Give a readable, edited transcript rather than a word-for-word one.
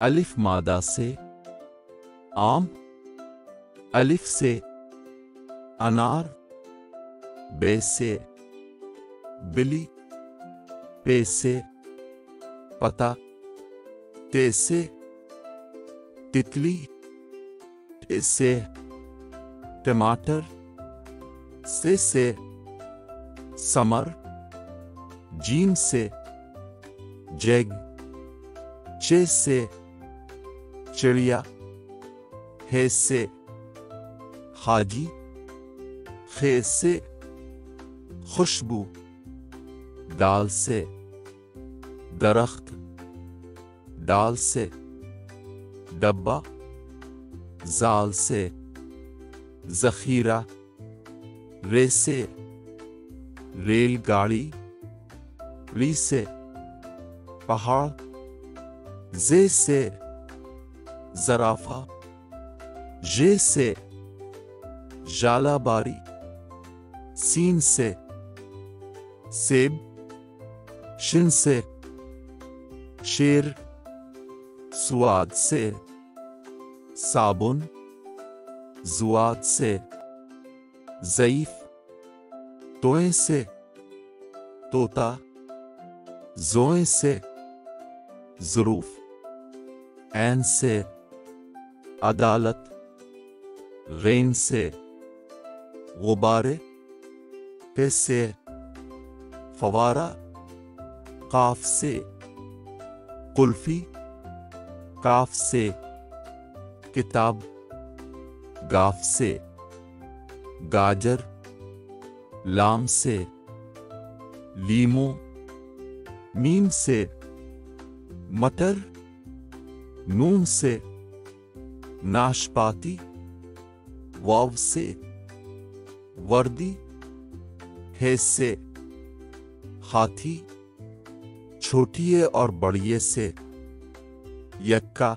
अलिफ मादा से आम, अलिफ से अनार, बे से बिल्ली, पे से पता, ते से तितली, टे से टमाटर, से समर, जीम से जैग, चे से चिड़िया, हे से हाजी, खे से खुशबू, दाल से दरख्त, डाल से डब्बा, जाल से जखीरा, रे से रेलगाड़ी, री से पहाड़, जे से जराफा, जे से जालाबारी, सीन से सेब, शिन से शेर, सुआद से साबुन, जुआद से ज़ईफ, तोए से तोता, जोए से ज़रूफ, ऐन से अदालत, गैन से गुब्बारे, पे से फवारा, काफ से कुल्फी, काफ से किताब, गाफ से गाजर, लाम से लीमू, मीम से मटर, नून से नाशपाती, वाव से वर्दी, हे से हाथी, छोटिए और बड़िए से यक्का,